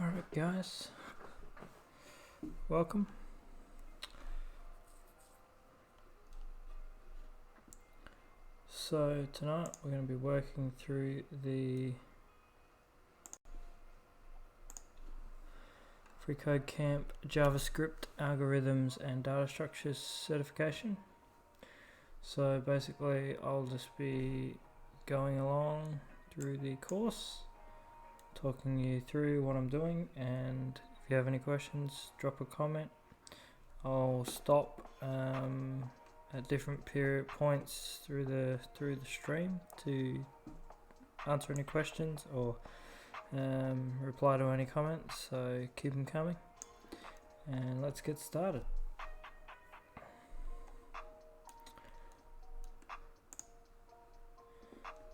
Alright guys, welcome. So tonight we're going to be working through the Free Code Camp JavaScript algorithms and data structures certification. So basically I'll just be going along through the course, talking you through what I'm doing, and if you have any questions, drop a comment. I'll stop at different period points through the stream to answer any questions or reply to any comments, so keep them coming and let's get started.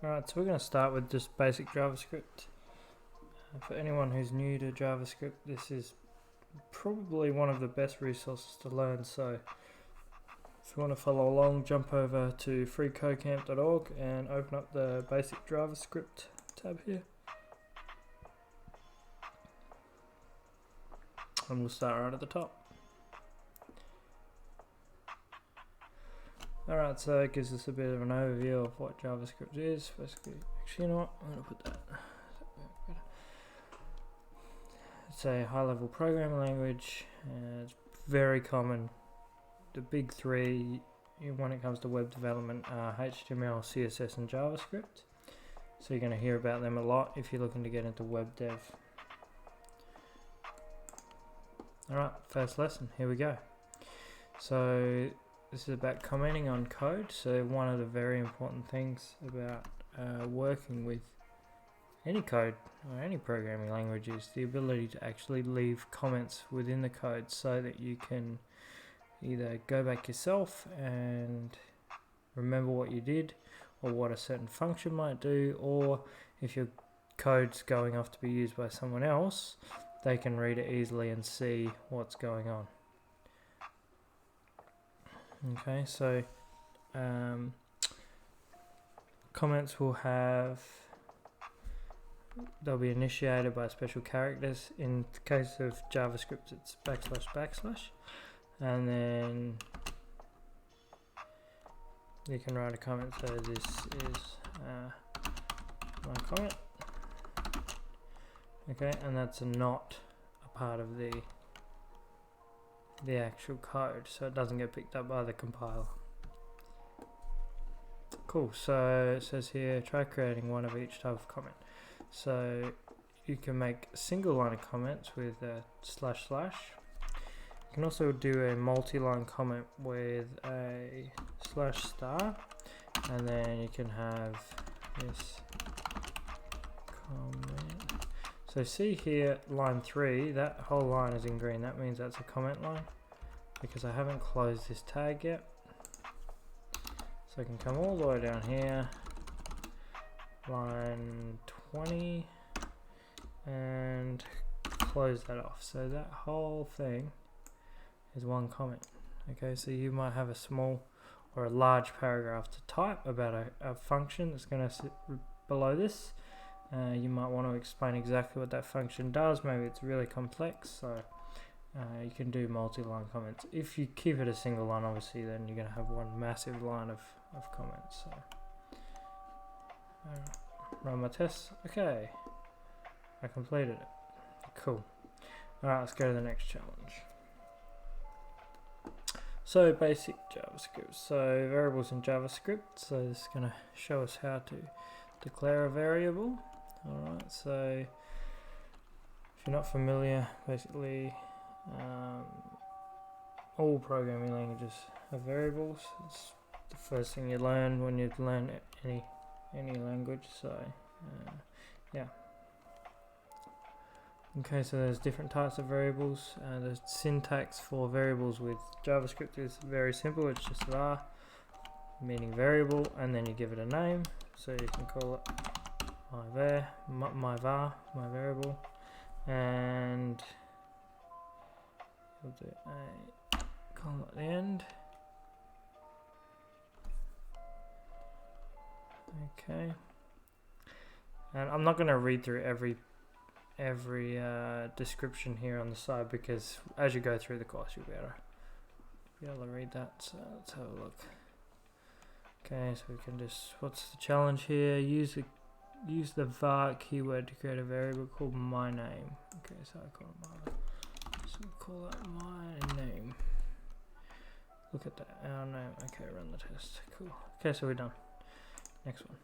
Alright, so we're going to start with just basic JavaScript. For anyone who's new to JavaScript, this is probably one of the best resources to learn, so if you want to follow along, jump over to freecodecamp.org and open up the basic JavaScript tab here. And we'll start right at the top. Alright, so it gives us a bit of an overview of what JavaScript is. Basically, actually, you know what? I'm going to put that. It's a high-level programming language, and it's very common. The big three when it comes to web development are HTML, CSS, and JavaScript. So you're going to hear about them a lot if you're looking to get into web dev. Alright, first lesson, here we go. So this is about commenting on code. So one of the very important things about working with any code or any programming language is the ability to actually leave comments within the code so that you can either go back yourself and remember what you did or what a certain function might do, or if your code's going off to be used by someone else, they can read it easily and see what's going on. Okay, so comments they'll be initiated by special characters. In the case of JavaScript, it's \\, and then you can write a comment. So this is my comment. Okay, and that's not a part of the actual code, so it doesn't get picked up by the compiler. Cool, so it says here, try creating one of each type of comment. So you can make a single line of comments with a // You can also do a multi-line comment with a /*, and then you can have this comment. So see here, line 3, that whole line is in green. That means that's a comment line because I haven't closed this tag yet. So I can come all the way down here, line 20, and close that off. So that whole thing is one comment. Okay, so you might have a small or a large paragraph to type about a function that's going to sit below this. You might want to explain exactly what that function does. Maybe it's really complex, so you can do multi-line comments. If you keep it a single line, obviously, then you're going to have one massive line of comments. So run my tests. Okay, I completed it. Cool. Alright, let's go to the next challenge. So basic JavaScript. So variables in JavaScript. So this is going to show us how to declare a variable. Alright, so if you're not familiar, basically all programming languages have variables. It's the first thing you learn when you learn any language. So yeah. Okay, so there's different types of variables. The syntax for variables with JavaScript is very simple. It's just var, meaning variable, and then you give it a name. So you can call it my var, my variable, and we'll do a column at the end. Okay, and I'm not going to read through every every description here on the side, because as you go through the course you'll be able to read that. So let's have a look. Okay, so we can just, what's the challenge here? Use the var keyword to create a variable called my name. Okay, so I call it my, so we'll call that my name. Look at that, our name. Okay, run the test. Cool. Okay, so we're done. Next one.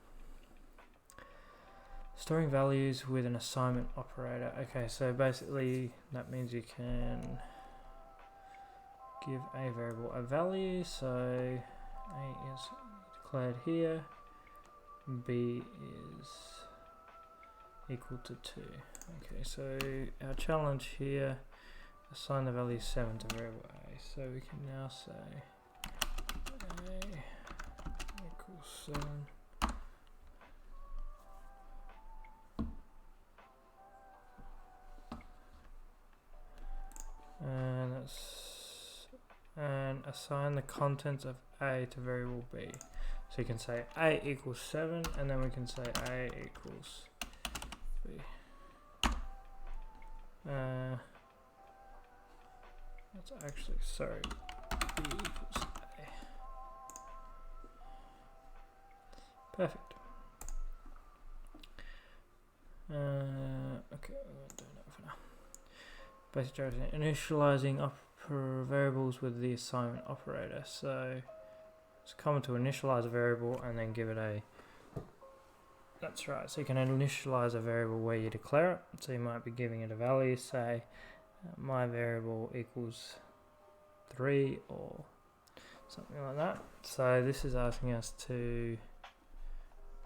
Storing values with an assignment operator. Okay, so basically that means you can give a variable a value. So A is declared here, B is equal to 2. Okay, so our challenge here, assign the value 7 to variable A. So we can now say A equals 7. And assign the contents of A to variable B. So you can say A equals 7, and then we can say A equals B. That's actually, sorry, B equals A. Perfect. Okay, I won't do that for now. Basic JavaScript, initializing variables with the assignment operator. So it's common to initialize a variable and then give it a, that's right, so you can initialize a variable where you declare it. So you might be giving it a value, say my variable equals 3 or something like that. So this is asking us to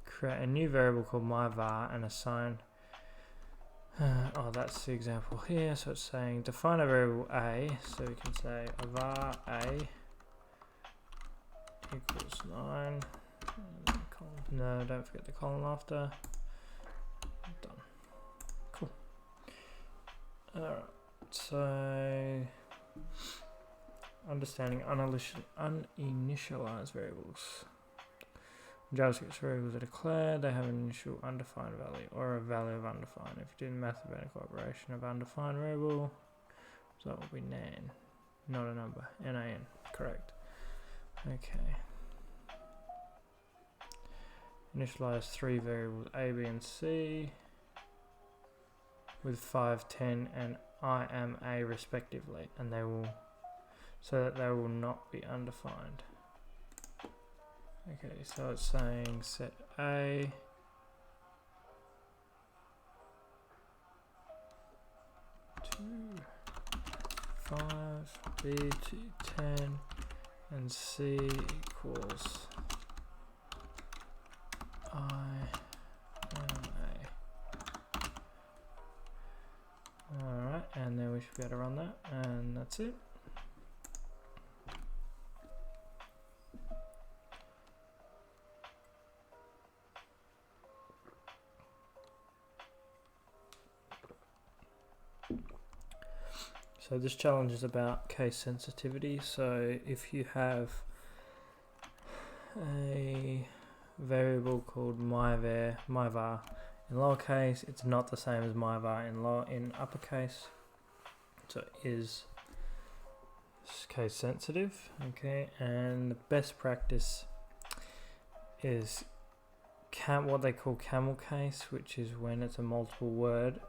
create a new variable called myVar and assign oh, that's the example here. So it's saying define a variable A, so we can say a var A equals 9. No, don't forget the colon after. Done. Cool. Alright, so understanding uninitialized variables. JavaScript variables are declared, they have an initial undefined value or a value of undefined. If you do the mathematical operation of undefined variable, so that will be nan, not a number, nan, correct. Okay. Initialize 3 variables A, B, and C with 5, 10, and I am A respectively, and they will, so that they will not be undefined. Okay, so it's saying set A to 5, B to 10, and C equals I am A. Alright, and then we should be able to run that, and that's it. So this challenge is about case sensitivity. So if you have a variable called myvar in lowercase, it's not the same as myvar in uppercase. So it is case sensitive. Okay, and the best practice is what they call camel case, which is when it's a multiple word.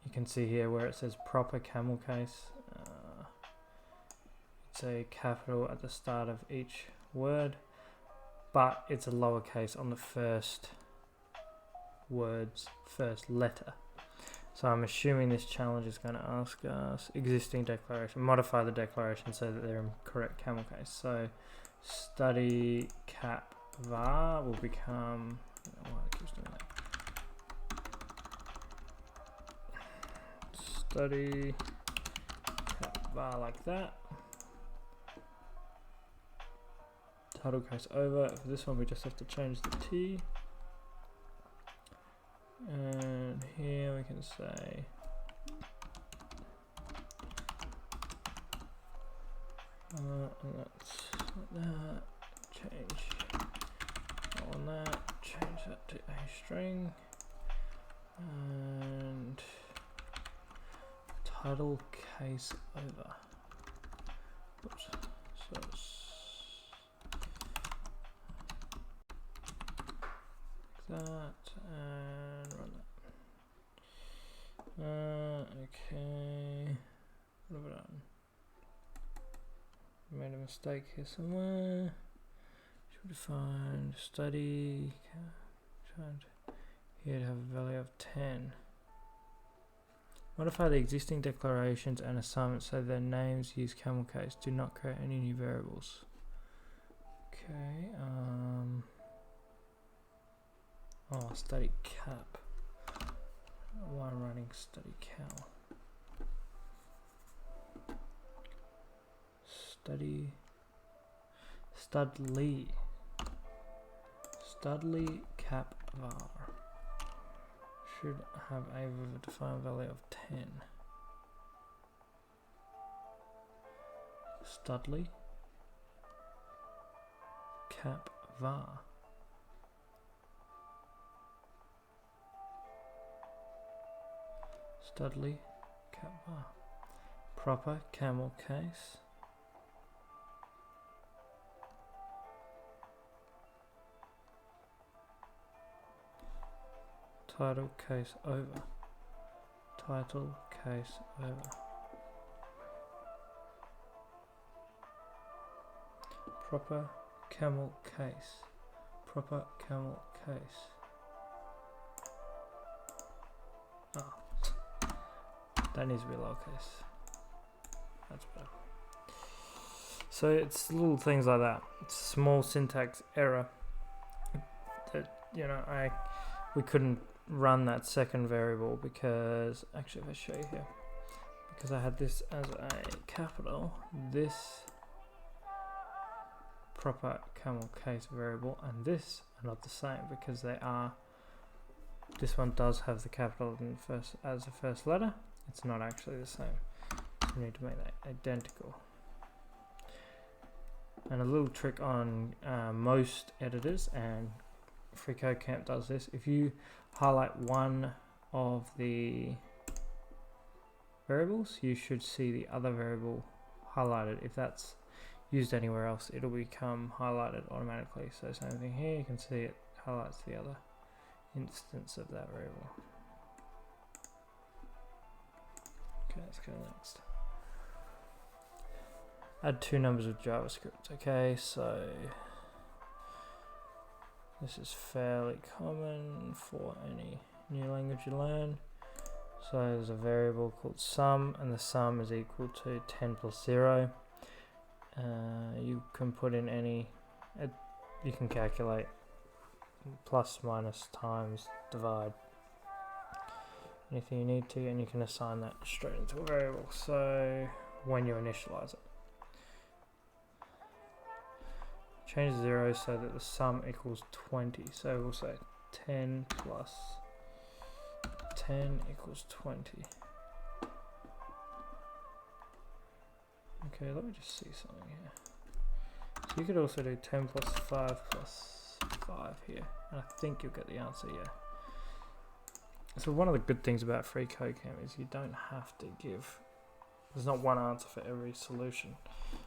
You can see here where it says proper camel case. It's a capital at the start of each word, but it's a lowercase on the first word's first letter. So I'm assuming this challenge is going to ask us existing declaration, modify the declaration so that they're in correct camel case. So study cap var will become, I don't know why it keeps doing that. Study cap var like that. Title case over. For this one we just have to change the T. And here we can say and that's like that. Change on that. Change that to a string. and title case over. Oops. So that and run that. Okay. What have I done? Made a mistake here somewhere. Should define study. Here to have a value of 10. Modify the existing declarations and assignments so their names use camel case. Do not create any new variables. Okay. Oh, study cap. Why I'm running study cal. Study studly cap var should have a defined value of 10. Studly cap var. Studly cap var. Proper camel case. Title case over. Title case over. Proper camel case. Proper camel case. Oh. That needs to be lowercase. That's better. So it's little things like that. It's a small syntax error that, you know, we couldn't run that second variable because, actually if I show you here, because I had this as a capital, this proper camel case variable and this are not the same because they are, this one does have the capital in first as the first letter. It's not actually the same. So we need to make that identical. And a little trick on most editors, and FreeCodeCamp does this. If you highlight one of the variables, you should see the other variable highlighted. If that's used anywhere else, it'll become highlighted automatically. So same thing here, you can see it highlights the other instance of that variable. Okay, let's go next. Add two numbers of JavaScript. Okay, so this is fairly common for any new language you learn. So there's a variable called sum, and the sum is equal to 10 plus 0. You can put in any, you can calculate plus, minus, times, divide, anything you need to, and you can assign that straight into a variable. So when you initialize it, change 0 so that the sum equals 20. So we'll say 10 plus 10 equals 20. Okay, let me just see something here. So you could also do 10 plus 5 plus 5 here, and I think you'll get the answer, yeah. So one of the good things about FreeCodeCamp is you don't have to give, there's not one answer for every solution.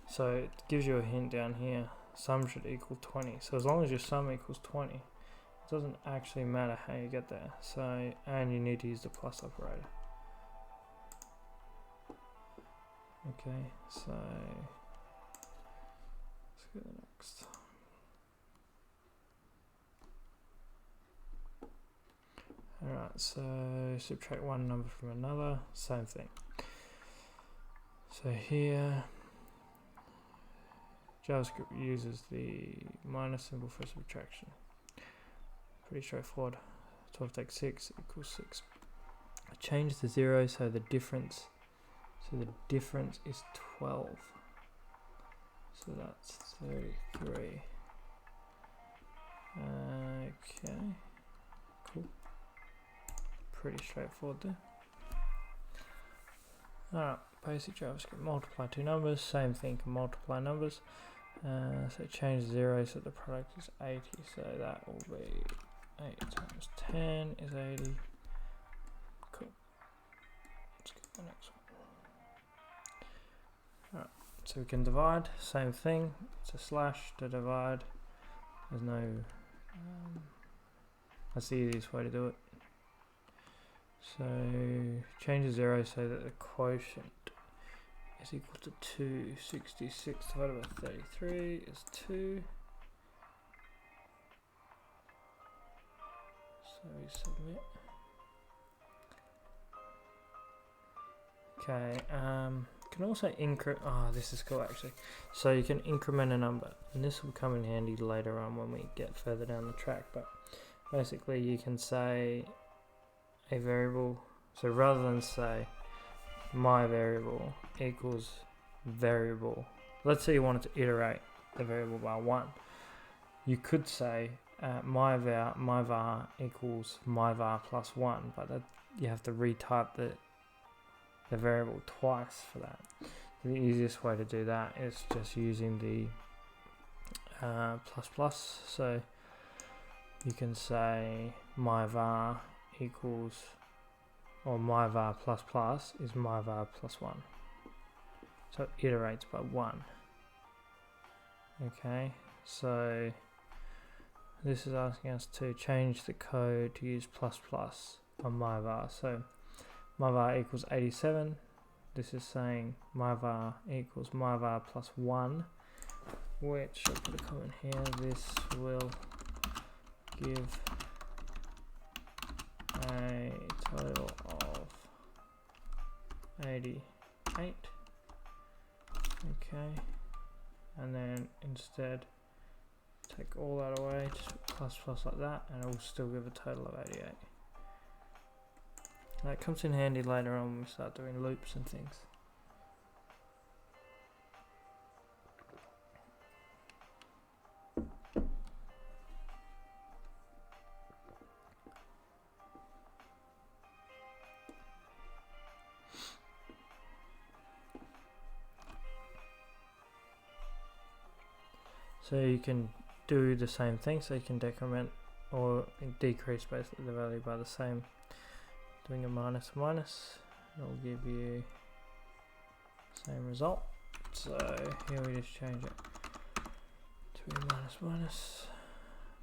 So it gives you a hint down here. Sum should equal 20. So as long as your sum equals 20, it doesn't actually matter how you get there. So, and you need to use the plus operator. Okay, so let's go to the next. Alright, so subtract one number from another, same thing. So here, JavaScript uses the minus symbol for subtraction. Pretty straightforward. 12 take 6 equals 6. I changed the 0 so the difference is 12. So that's 33. Okay, cool. Pretty straightforward there. Alright, basic JavaScript, multiply two numbers, same thing, can multiply numbers. So change 0 so the product is 80, so that will be 8 times 10 is 80, the next one. Alright, so we can divide, same thing, it's a slash to divide, there's no, that's the easiest way to do it. So change the 0 so that the quotient is equal to 2. 66 divided by 33 is 2. So we submit. Okay, can also increment, this is cool actually. So you can increment a number, and this will come in handy later on when we get further down the track, but basically you can say a variable, so rather than say my variable equals variable, let's say you wanted to iterate the variable by 1, you could say my var equals my var plus 1, but that, you have to retype the variable twice for that. The easiest way to do that is just using the plus plus, so you can say my var equals, or my var plus plus is my var plus 1, so it iterates by 1. Okay, so this is asking us to change the code to use plus plus on my var. So my var equals 87. This is saying my var equals my var plus 1, which I'll put a comment here. This will give a total of 88. Okay, and then instead take all that away, just plus plus like that, and it will still give a total of 88. That comes in handy later on when we start doing loops and things. So you can do the same thing, so you can decrement or decrease basically the value by the same. Doing a minus minus, it'll give you same result. So here we just change it to minus minus,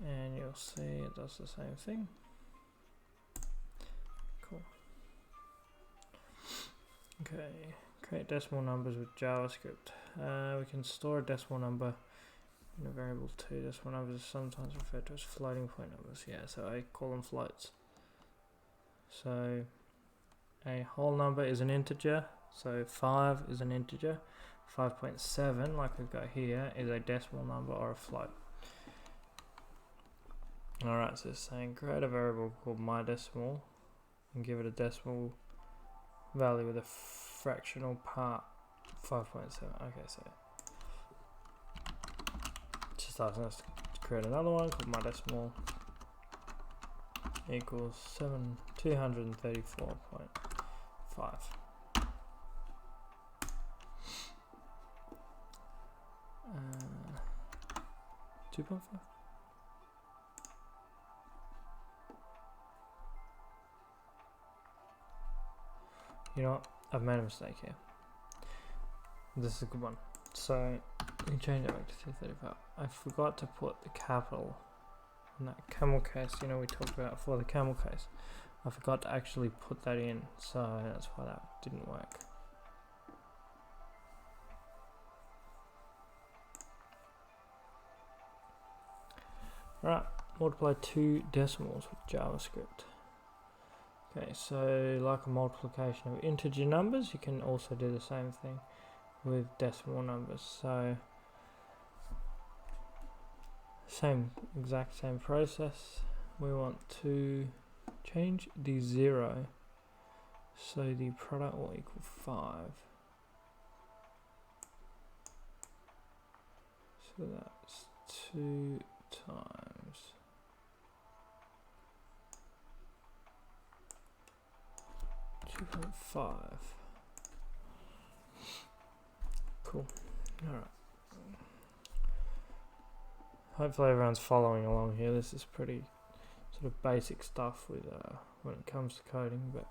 and you'll see it does the same thing. Cool. Okay, create decimal numbers with JavaScript. We can store a decimal number in a variable too. Decimal numbers are sometimes referred to as floating point numbers. Yeah, so I call them floats. So a whole number is an integer, so 5 is an integer, 5.7 like we've got here is a decimal number or a float. Alright, so it's saying create a variable called myDecimal and give it a decimal value with a fractional part 5.7. Okay, so just asking us to create another one called myDecimal equals 234.5. Uh, 2.5. You know what? I've made a mistake here. This is a good one. So we can change it back to 235. I forgot to put the capital in that camel case, you know, we talked about for the camel case. I forgot to actually put that in, so that's why that didn't work. Alright, multiply 2 decimals with JavaScript. Okay, so like a multiplication of integer numbers, you can also do the same thing with decimal numbers. So exact same process. We want to change the 0 so the product will equal 5. So that's 2 times 2.5. Cool. Alright. Hopefully everyone's following along here. This is pretty sort of basic stuff with when it comes to coding, but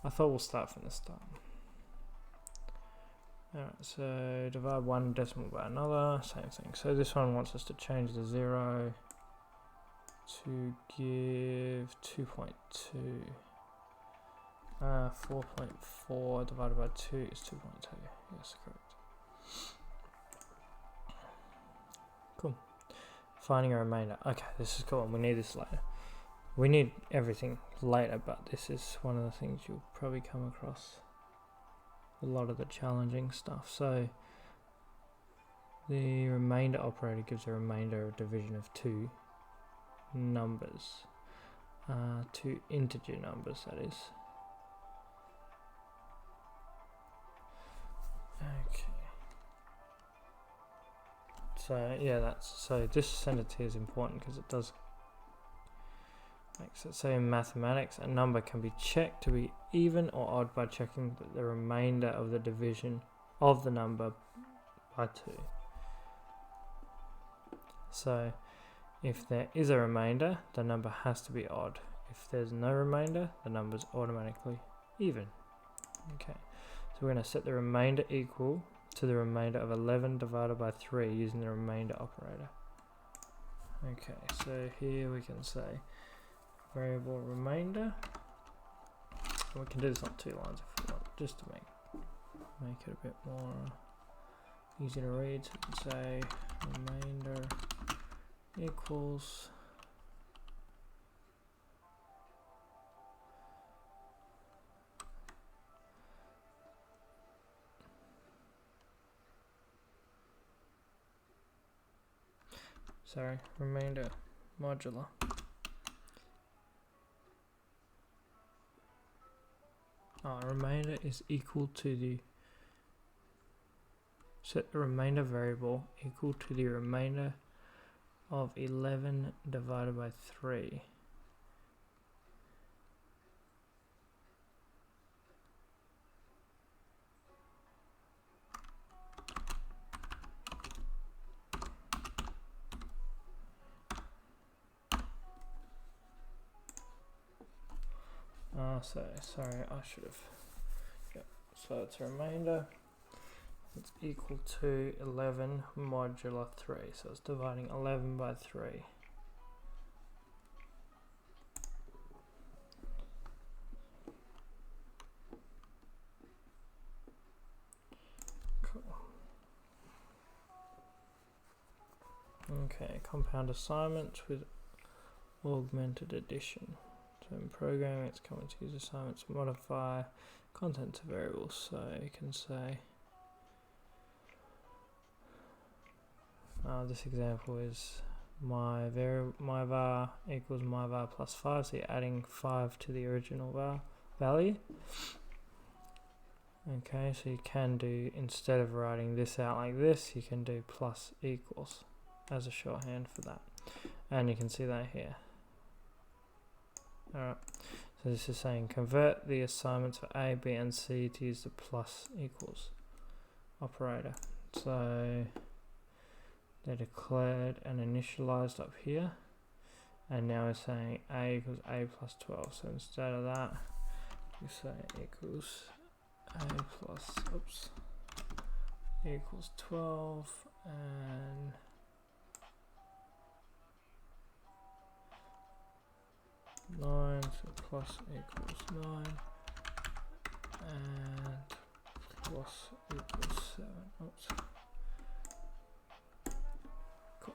I thought we'll start from the start. Alright, so divide one decimal by another, same thing. So this one wants us to change the 0 to give 2.2. 4.4 divided by 2 is 2.2. Yes, correct. Cool. Finding a remainder. Okay, this is cool. We need this later. We need everything later, but this is one of the things you'll probably come across. A lot of the challenging stuff. So the remainder operator gives a remainder of division of two numbers, two integer numbers, that is. Okay. So yeah, so this sentence here is important because it does makes it so in mathematics a number can be checked to be even or odd by checking the remainder of the division of the number by 2. So if there is a remainder, the number has to be odd. If there's no remainder, the number is automatically even. Okay, so we're going to set the remainder equal to the remainder of 11 divided by 3 using the remainder operator. Okay, so here we can say variable remainder. We can do this on 2 lines if we want, just to make it a bit more easy to read. So we can say remainder equals remainder modular remainder is equal to the set the remainder variable equal to the remainder of 11 divided by 3. Sorry, I should have. Yep. So it's a remainder. It's equal to 11 modular 3. So it's dividing 11 by 3. Cool. Okay, compound assignments with augmented addition. So in programming, it's coming to use assignments to modify content to variables. So you can say, this example is my var equals my var plus 5. So you're adding 5 to the original var value. Okay, so you can do, instead of writing this out like this, you can do plus equals as a shorthand for that. And you can see that here. Alright, so this is saying convert the assignments for A, B and C to use the plus equals operator. So they're declared and initialized up here, and now we're saying A equals A plus 12. So instead of that, we say equals A plus equals 12 and 9, so plus equals 9 and plus equals 7. Oops. Cool.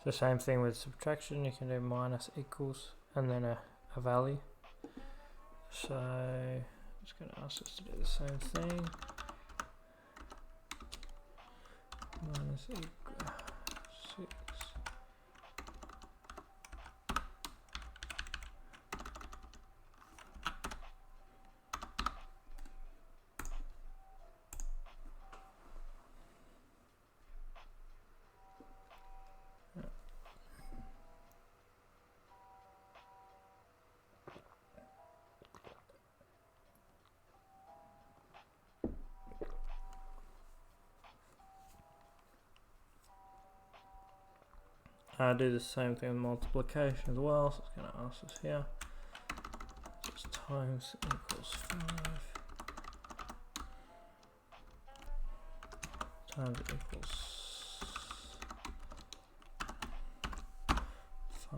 So same thing with subtraction, you can do minus equals and then a value. So it's going to ask us to do the same thing. Minus equals 6. Do the same thing with multiplication as well, so it's going to ask us here. So it's times equals 5 times equals 5.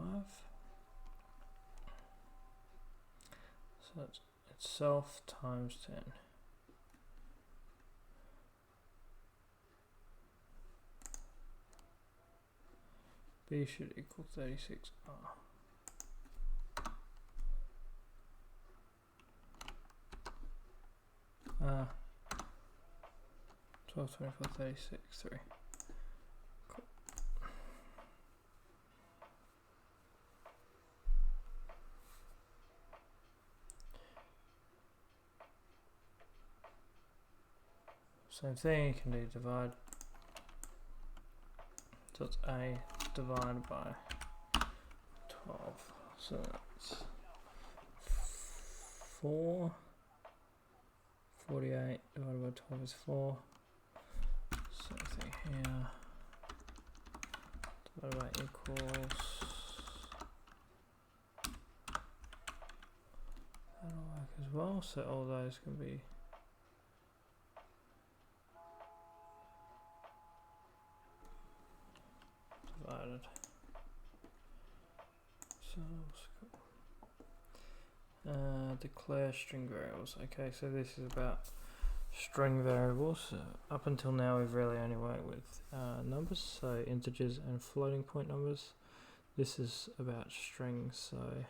So it's itself times 10. B should equal 36R. 12, 24, 36, 3. Cool. Same thing, you can do divide. So it's A divided by 12. So that's 4. 48 divided by 12 is 4. Same thing here. Divided by equals. That'll work as well. So all those can be divided. So declare string variables. Okay, so this is about string variables. Up until now we've really only worked with numbers, so integers and floating point numbers. This is about strings, so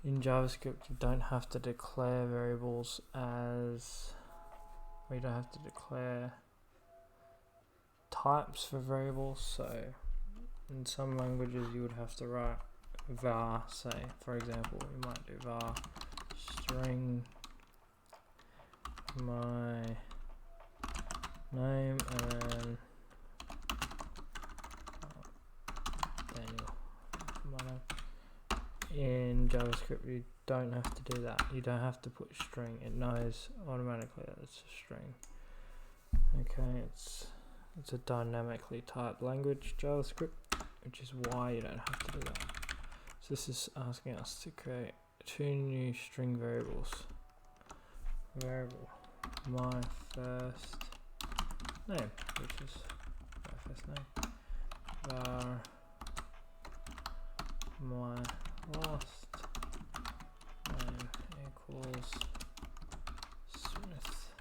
in JavaScript you don't have to declare variables as, or you don't have to declare types for variables. So in some languages you would have to write var, say for example you might do var string my name and then Daniel for my name. In JavaScript you don't have to do that, you don't have to put string, it knows automatically that it's a string. Okay, it's a dynamically typed language, JavaScript, which is why you don't have to do that. So this is asking us to create 2 new string variables. Variable my first name, which is my first name. Var my last name equals Smith.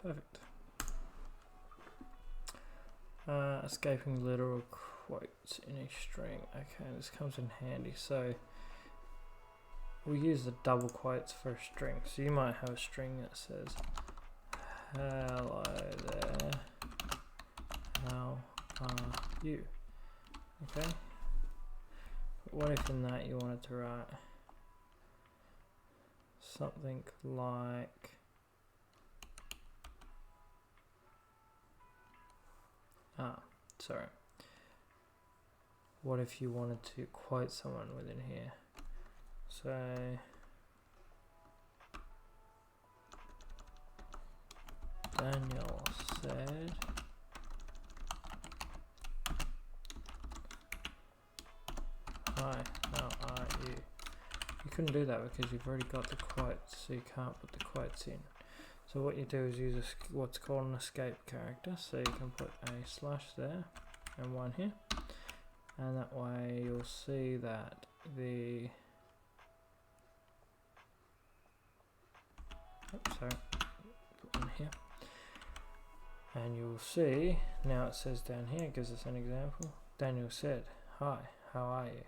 Perfect. Escaping literal quotes in a string. Okay, this comes in handy. So we use the double quotes for a string. So you might have a string that says, hello there, how are you? Okay. But what if in that you wanted to write something like, sorry. What if you wanted to quote someone within here? So Daniel said, hi, how are you? You couldn't do that because you've already got the quotes, so you can't put the quotes in. So what you do is use what's called an escape character. So you can put a slash there and one here, and that way you'll see that the sorry, put one here, and you'll see now it says down here, it gives us an example. Daniel said, hi, how are you?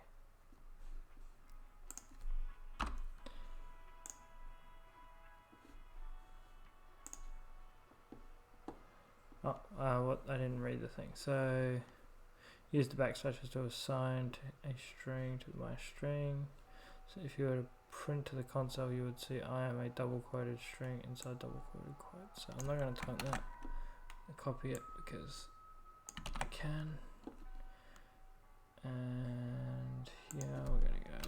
What I didn't read the thing. So use the backslashes to assign a string to my string. So if you were to print to the console, you would see I am a double quoted string inside double quoted quotes. So I'm not going to type that. I copy it because I can. And here we're going to go.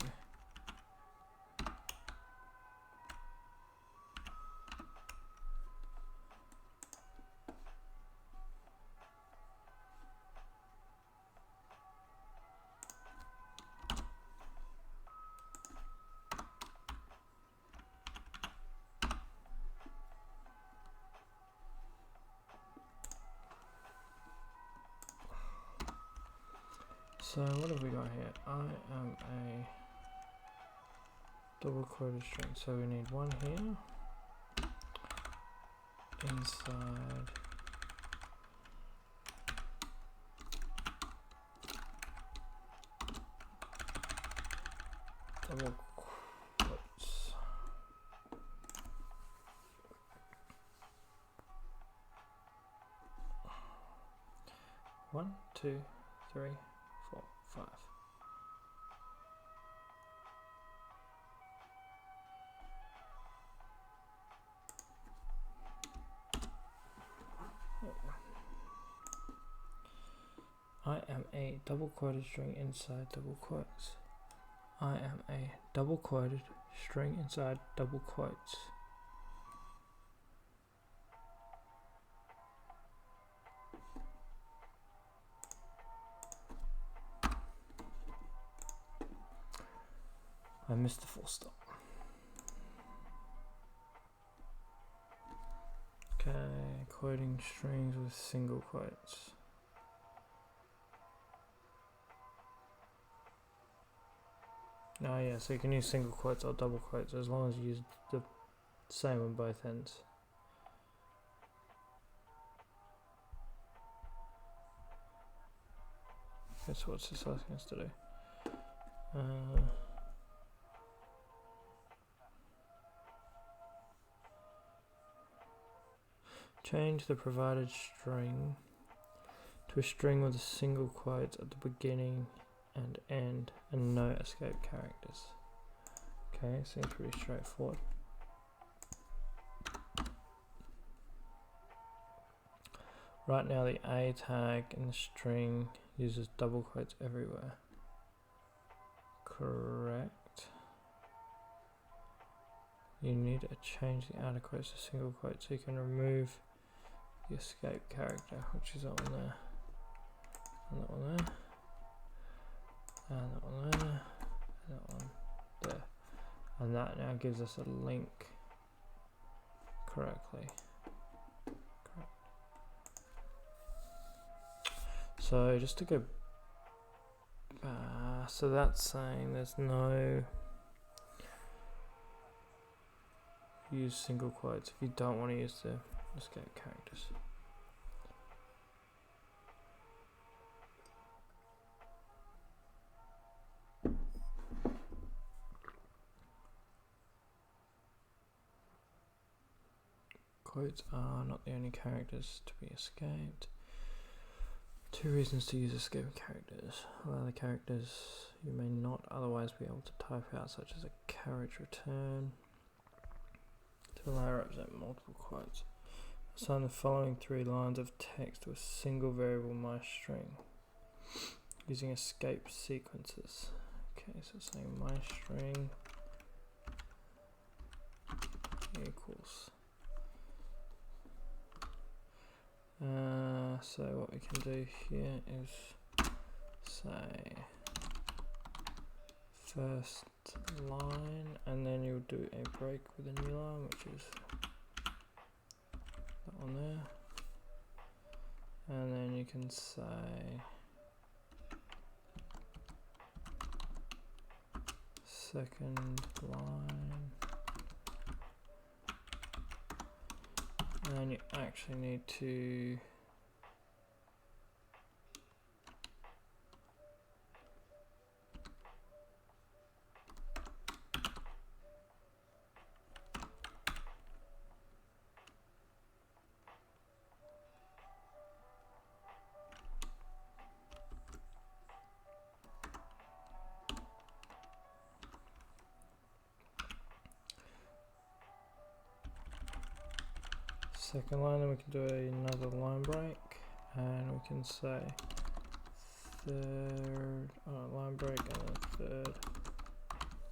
So what have we got here? I am a double quoted string. So we need one here inside double quotes. One, two, three, 4, 5. I am a double quoted string inside double quotes. I am a double quoted string inside double quotes. I missed the full stop. Okay, quoting strings with single quotes. Oh yeah, so you can use single quotes or double quotes as long as you use the same on both ends. Guess what's this asking us to do? Change the provided string to a string with a single quote at the beginning and end and no escape characters. Okay, seems pretty straightforward. Right now the A tag in the string uses double quotes everywhere. Correct. You need to change the outer quotes to single quotes so you can remove the escape character, which is on there. And that one there. And that one there. And that one there. And that now gives us a link correctly. Correct. So just to go so that's saying there's no use single quotes if you don't want to use the escape characters. Quotes are not the only characters to be escaped. 2 reasons to use escape characters. Allow the characters you may not otherwise be able to type out, such as a carriage return, to allow represent multiple quotes. Assign the following 3 lines of text to a single variable myString using escape sequences. Okay, so it's saying myString equals. So what we can do here is say first line, and then you'll do a break with a new line, which is that one there, and then you can say second line, and you actually need to second line, then we can do another line break, and we can say third line break and a third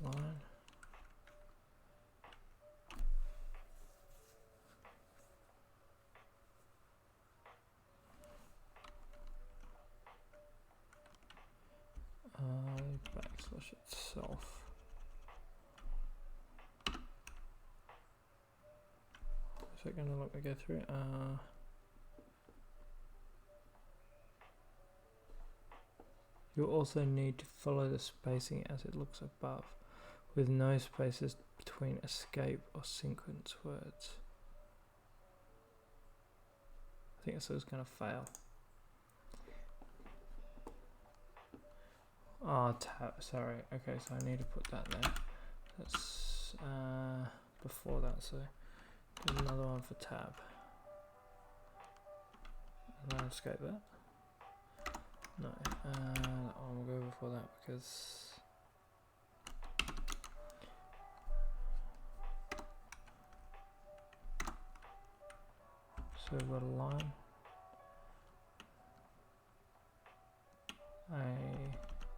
line. Backslash itself. Is it going to let me go through it? You'll also need to follow the spacing as it looks above, with no spaces between escape or sequence words. I think this is going to fail. Oh, tab, sorry. Okay, so I need to put that there. That's before that, so there's another one for tab. And I'll escape that. No, that one will go before that because so we've got a line.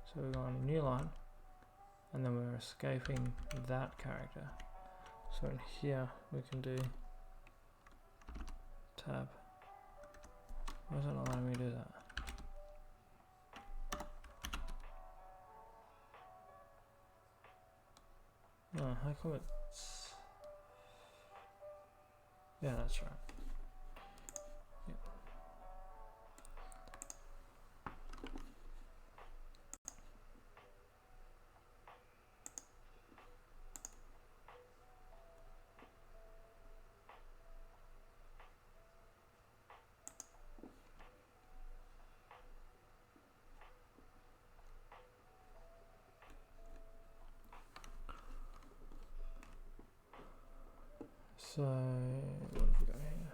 So we're going a new line, and then we're escaping that character. So in here we can do tab. Why is it not letting me do that? Oh, how come it's... Yeah, that's right. Yep. So, what have we got here?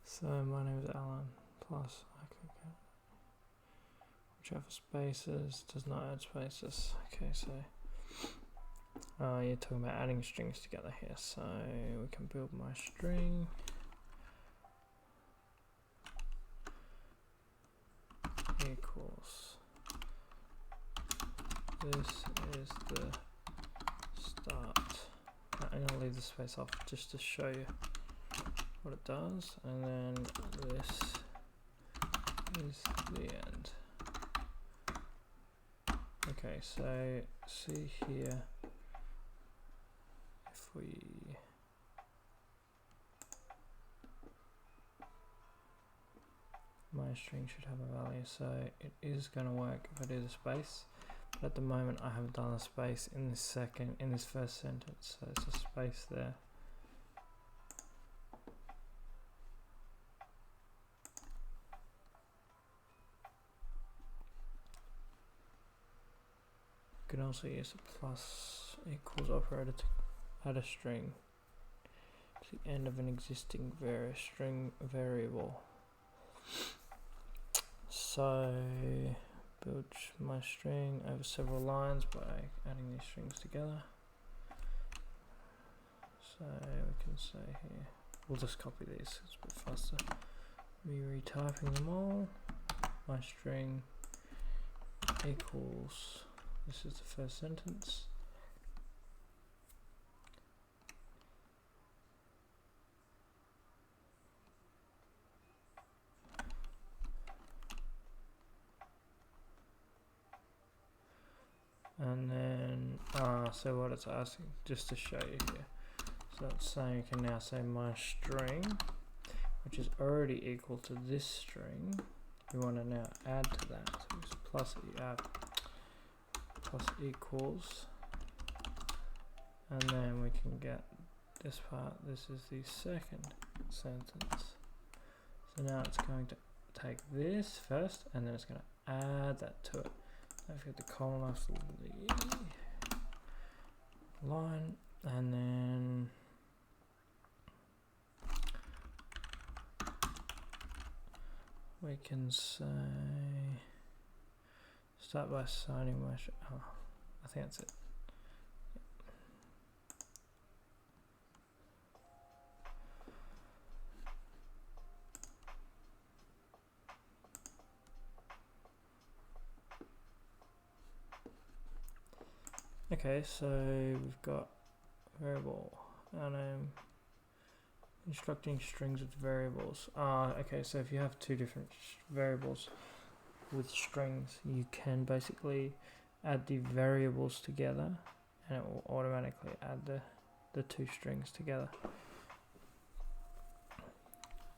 So my name is Alan, plus I could get which have spaces, does not add spaces. Okay, so you're talking about adding strings together here, so we can build my string. Equals. This is the start. I'm gonna leave the space off just to show you what it does, and then this is the end. Okay, so see here, if we my string should have a value, so it is going to work if I do the space, but at the moment I haven't done a space in this first sentence, so it's a space there. You can also use a plus equals operator to add a string to the end of an existing string variable. So build my string over several lines by adding these strings together. So we can say here, we'll just copy these, it's a bit faster. Me retyping them all. My string equals, this is the first sentence. And then, so what it's asking, just to show you here. So it's saying you can now say my string, which is already equal to this string. We want to now add to that. So it's plus plus equals, and then we can get this part. This is the second sentence. So now it's going to take this first, and then it's going to add that to it. Don't forget the colon after the line, and then we can say start by assigning my I think that's it. Okay, so we've got variable our name Constructing strings with variables. Okay, so if you have two different variables with strings, you can basically add the variables together and it will automatically add the two strings together.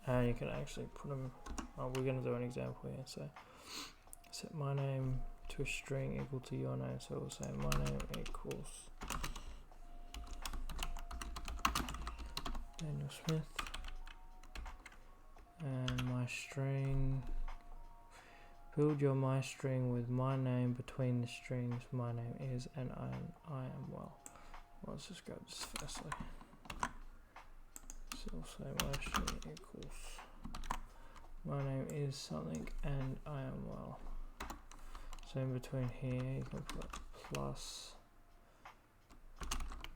And you can actually put them, we're going to do an example here. So set my name to a string equal to your name. So we'll say my name equals Daniel Smith, and my string, build your my string with my name between the strings my name is and I am well. Let's just grab this firstly. So we'll say my string equals my name is something and I am well. So in between here you can put plus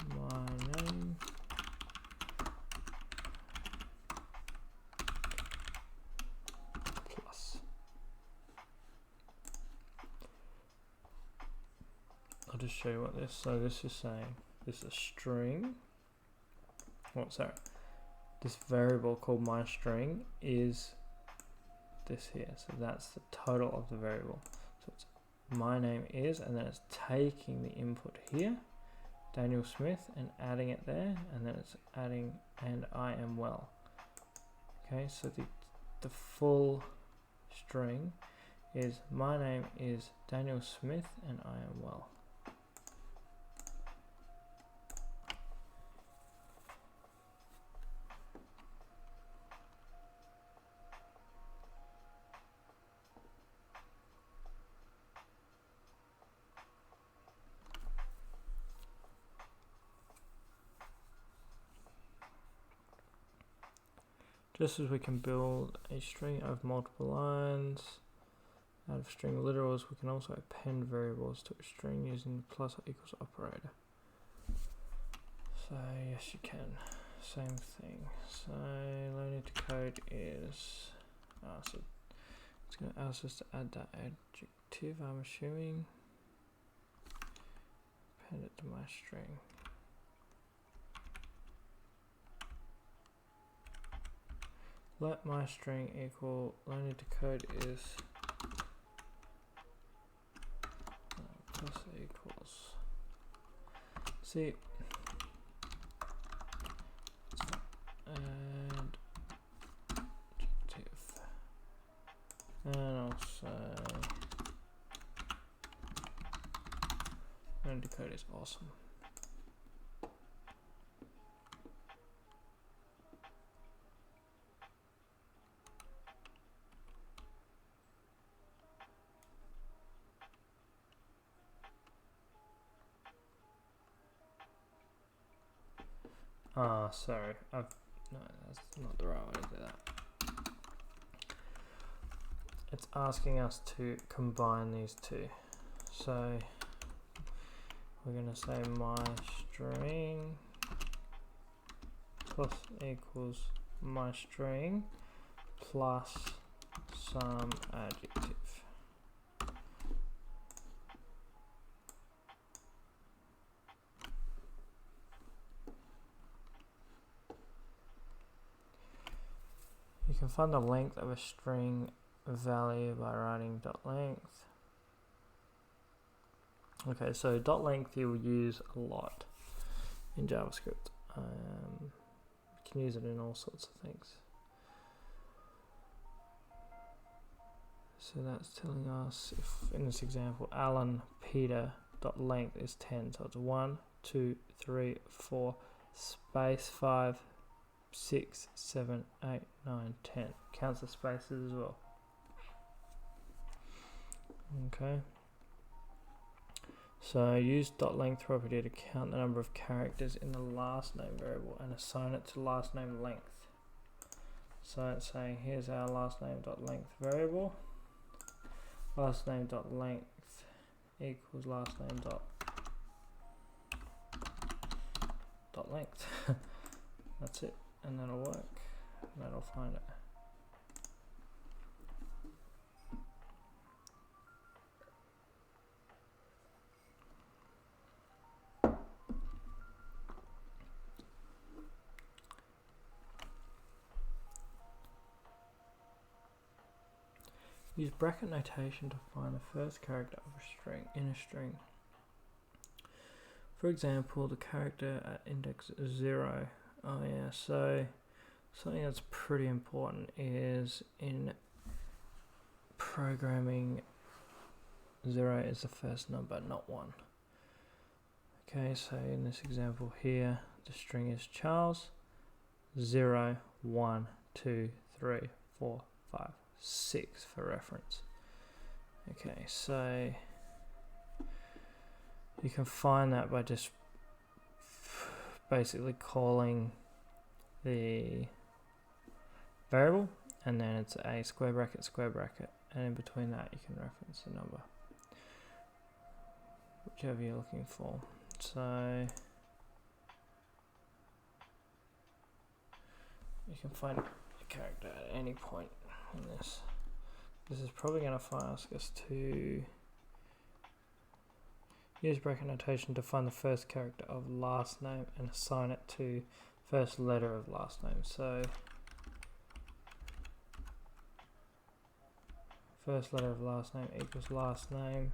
my name plus. I'll just show you what this, so this is saying this is a string. Oh, sorry. This variable called my string is this here. So that's the total of the variable. So it's my name is, and then it's taking the input here, Daniel Smith, and adding it there, and then it's adding and I am well. Okay, so the full string is my name is Daniel Smith and I am well. Just as we can build a string of multiple lines out of string literals, we can also append variables to a string using the plus or equals operator. So yes, you can. Same thing. So learning to code is so it's going to ask us to add that adjective, I'm assuming. Append it to my string. Let my string equal learning to code is plus equals. See, and adjective, and also learning to code is awesome. Sorry, no, that's not the right way to do that. It's asking us to combine these two. So we're going to say my string plus equals my string plus some adjective. You can find the length of a string value by writing .length. Okay, so .length you will use a lot in JavaScript. You can use it in all sorts of things. So that's telling us if in this example Alan Peter .length is 10, so it's 1, 2, 3, 4 space 5, 6, 7, 8, 9, 10. Counts the spaces as well. Okay. So use .length property to count the number of characters in the last name variable and assign it to last name length. So it's saying here's our last name .length variable. Last name .length equals last name .length. That's it. And that'll work, and that'll find it. Use bracket notation to find the first character of a string in a string. For example, the character at index 0. Oh yeah, so something that's pretty important is in programming, 0 is the first number, not 1. Okay, so in this example here, the string is Charles, 0, 1, 2, 3, 4, 5, 6 for reference. Okay, so you can find that by just basically calling the variable, and then it's a square bracket, and in between that you can reference the number, whichever you're looking for. So you can find a character at any point in this. This is probably going to ask us to use bracket notation to find the first character of last name and assign it to first letter of last name. So first letter of last name equals last name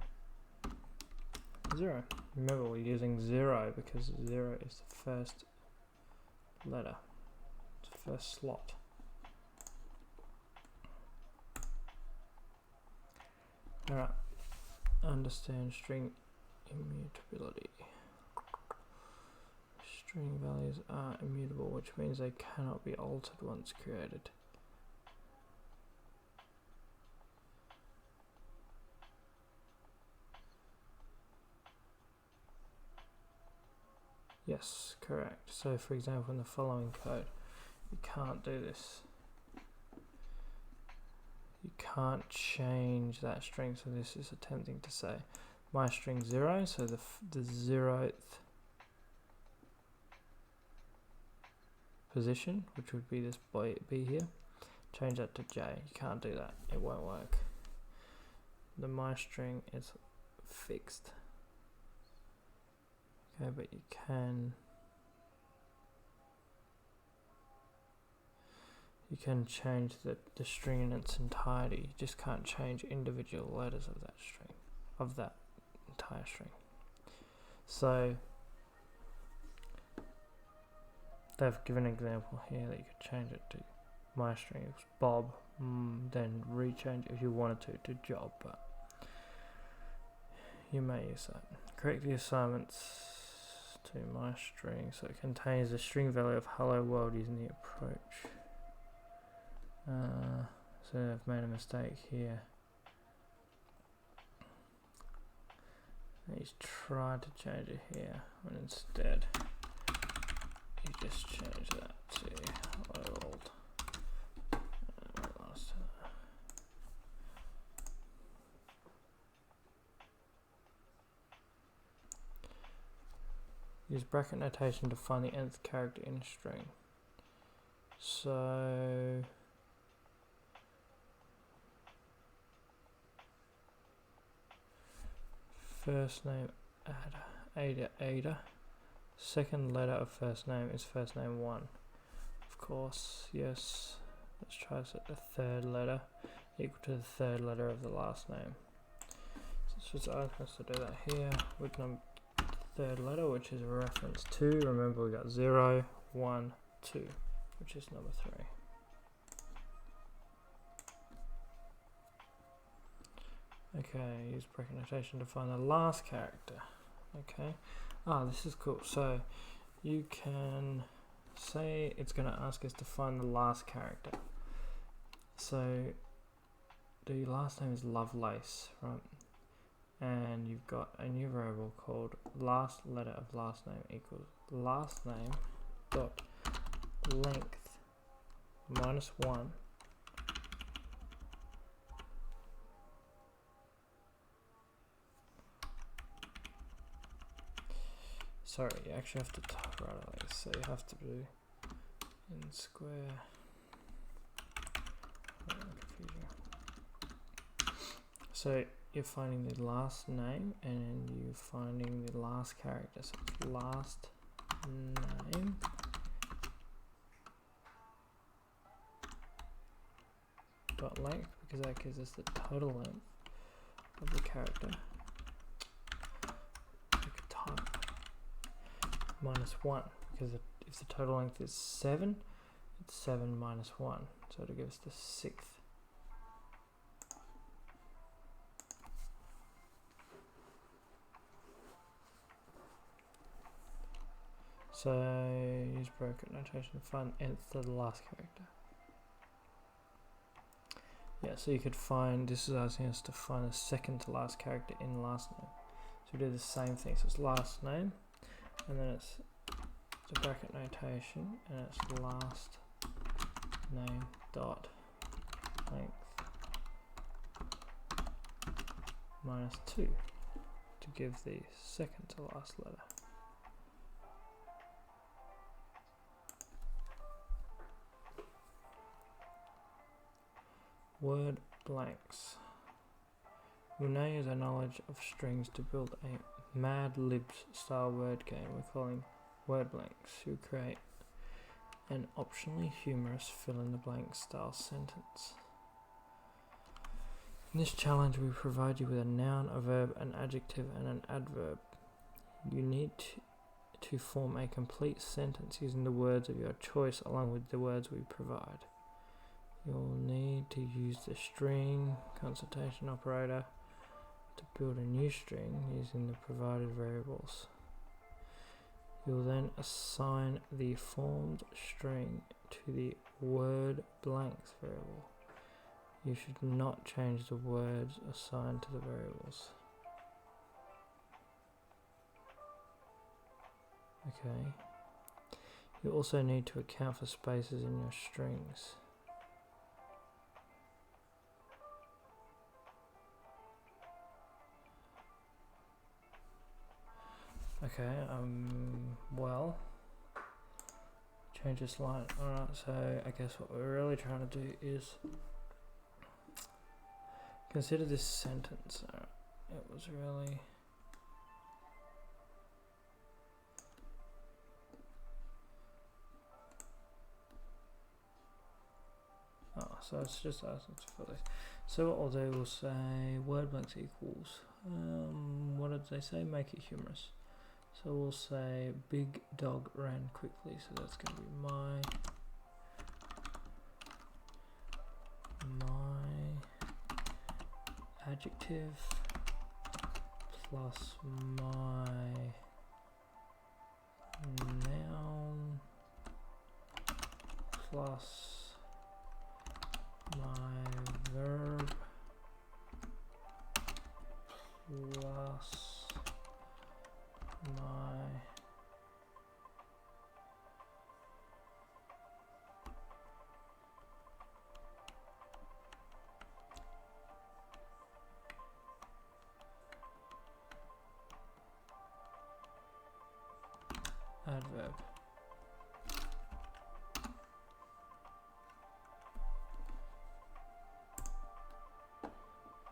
0. Remember, we're using 0 because 0 is the first letter, it's the first slot. Alright, understand string immutability. String values are immutable, which means they cannot be altered once created. Yes, correct. So for example, in the following code, you can't do this. You can't change that string, so this is attempting to say my string 0, so the 0th position, which would be this B here, change that to J. You can't do that, it won't work. The my string is fixed. Okay, but you can change the string in its entirety. You just can't change individual letters of that string, of that entire string. So they've given an example here that you could change it to my string is Bob, then rechange if you wanted to job, but you may use that. Correct the assignments to my string, so it contains the string value of hello world using the approach. So I've made a mistake here. He's tried to change it here, when instead you just change that to hello world. Use bracket notation to find the nth character in a string. So first name Ada. Second letter of first name is first name 1. Of course, yes. Let's try to set the third letter equal to the third letter of the last name. So it's just asking us to do that here with third letter, which is a reference 2. Remember, we got 0, 1, 2, which is number 3. Okay, use bracket notation to find the last character. Okay, this is cool. So you can say it's going to ask us to find the last character. So the last name is Lovelace, right? And you've got a new variable called last letter of last name equals last name dot length -1 sorry, you actually have to write it like this, so you have to do in square. So you're finding the last name and you're finding the last character. So it's last name dot length because that gives us the total length of the character. We could type -1, because if the total length is 7, it's 7 minus 1, so it'll give us the 6th. So use bracket notation to find nth to the last character. Yeah, so you could find, this is asking us to find the second to last character in last name. So we do the same thing, so it's last name, and then it's the bracket notation, and it's last name dot length -2 to give the second to last letter. Word blanks. We'll now use our knowledge of strings to build a Mad Libs style word game we're calling word blanks. We'll create an optionally humorous fill in the blank style sentence. In this challenge we provide you with a noun, a verb, an adjective and an adverb. You need to form a complete sentence using the words of your choice along with the words we provide. You'll need to use the string consultation operator to build a new string using the provided variables. You'll then assign the formed string to the word blanks variable. You should not change the words assigned to the variables. Okay. You also need to account for spaces in your strings. Okay, well, change this line. Alright, so I guess what we're really trying to do is consider this sentence. It was really... Oh, so it's just asking for this. So what we'll do, we'll say word blanks equals, what did they say? Make it humorous. So we'll say big dog ran quickly, so that's going to be my adjective plus my noun plus my verb plus my adverb.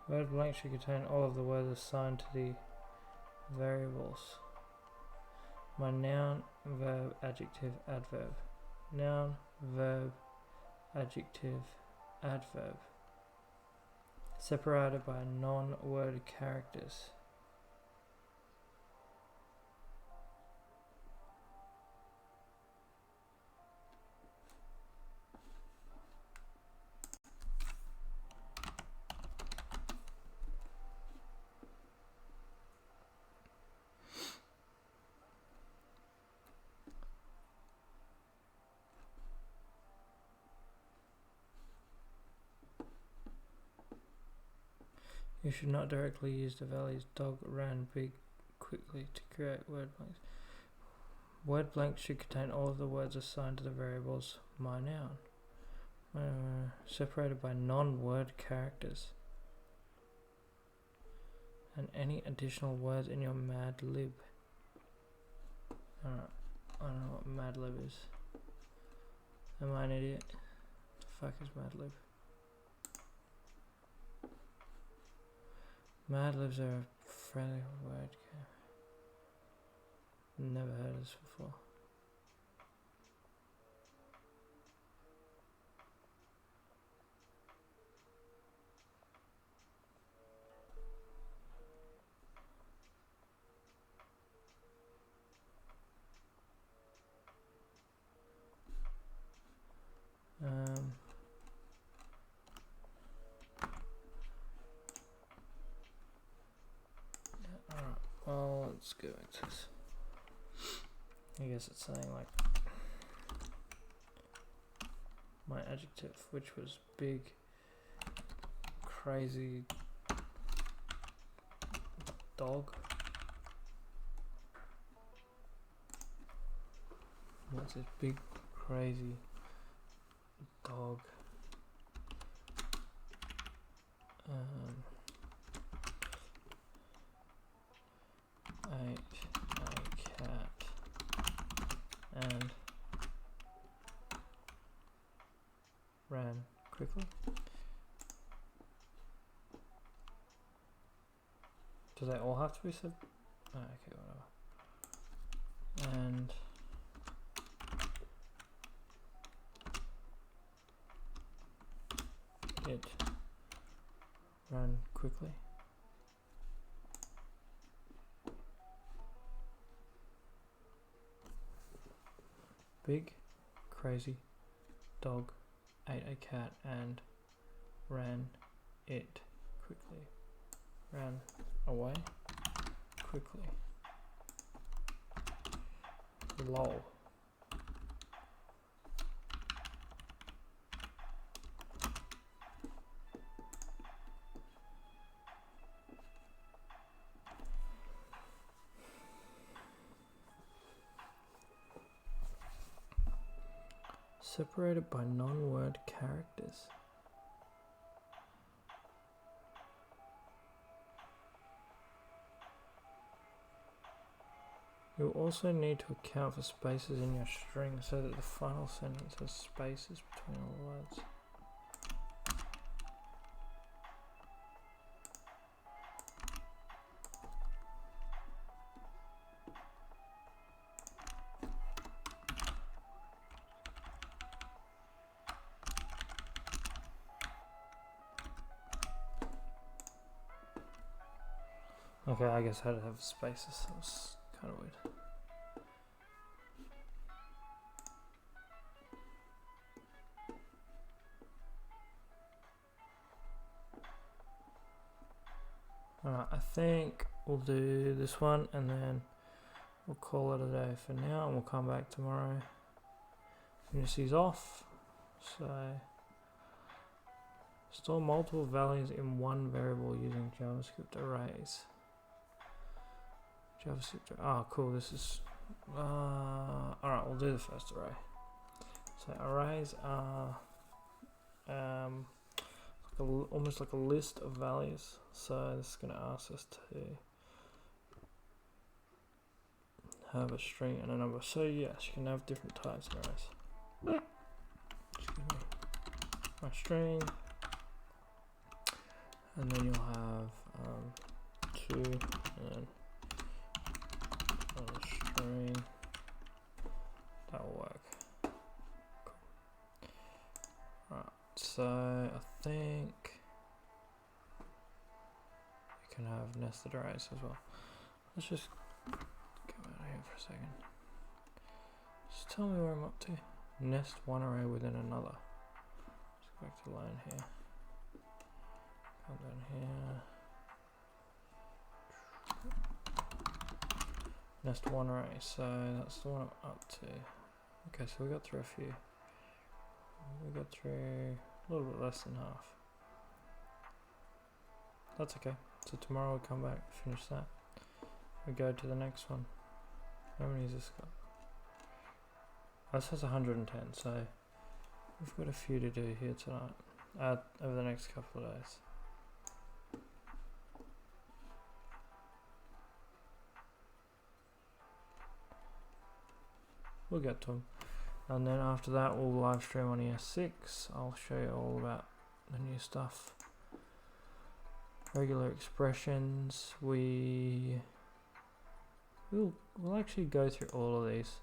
Word blank should contain all of the words assigned to the variables. My noun, verb, adjective, adverb. Noun, verb, adjective, adverb. Separated by non-word characters. You should not directly use the values dog ran big quickly to create word blanks. Word blanks should contain all of the words assigned to the variables my noun, separated by non-word characters, and any additional words in your Mad Lib. Alright, I don't know what Mad Lib is. Am I an idiot? What the fuck is Mad Lib? Mad Libs are a friendly word game. Never heard of this before. let's go back to this. I guess it's saying like my adjective, which was big, crazy dog. What's this big, crazy dog? 8 a cat and ran quickly. Do they all have to be said? Oh, okay, whatever. And it ran quickly. Big, crazy dog ate a cat and ran it quickly. Ran away quickly. Lol. Separated by non-word characters. You'll also need to account for spaces in your string so that the final sentence has spaces between all words. Okay, I guess I had to have spaces. That was kind of weird. Alright, I think we'll do this one and then we'll call it a day for now, and we'll come back tomorrow. Finish these off. So, store multiple values in one variable using JavaScript arrays. JavaScript. Oh, cool. This is. Alright, we'll do the first array. So arrays are almost like a list of values. So this is going to ask us to have a string and a number. So yes, you can have different types of arrays. Excuse me. My string, and then you'll have 2 and a string. That will work. Cool. Right, so I think you can have nested arrays as well. Let's just go out of here for a second. Just tell me where I'm up to. Nest one array within another. Let's go back to line here. Come down here. Nest one array, so that's the one I'm up to. Okay, so we got through a few. We got through a little bit less than half. That's okay. So tomorrow we'll come back, finish that. We go to the next one. How many has this got? This has 110, so we've got a few to do here tonight. Over the next couple of days. We'll get to them. And then after that we'll live stream on ES6. I'll show you all about the new stuff. Regular expressions. We'll actually go through all of these.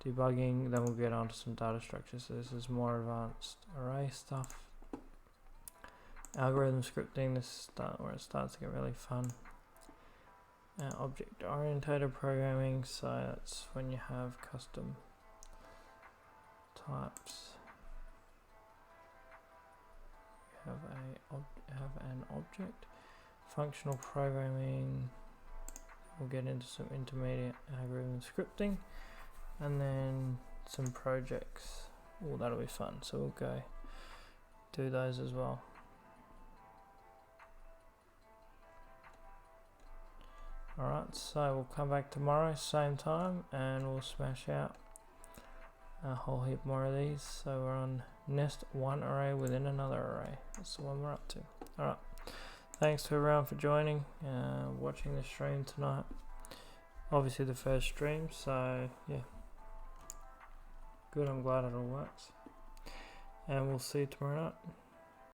Debugging, then we'll get onto some data structures. So this is more advanced array stuff. Algorithm scripting, this is where it starts to get really fun. Object oriented programming, so that's when you have custom types. You have an object. Functional programming, we'll get into some intermediate algorithm scripting, and then some projects. Oh, that'll be fun. So we'll go do those as well. Alright, so we'll come back tomorrow, same time, and we'll smash out a whole heap more of these. So we're on nest one array within another array. That's the one we're up to. Alright, thanks to everyone for joining, watching the stream tonight. Obviously the first stream, so yeah. Good, I'm glad it all works. And we'll see you tomorrow night.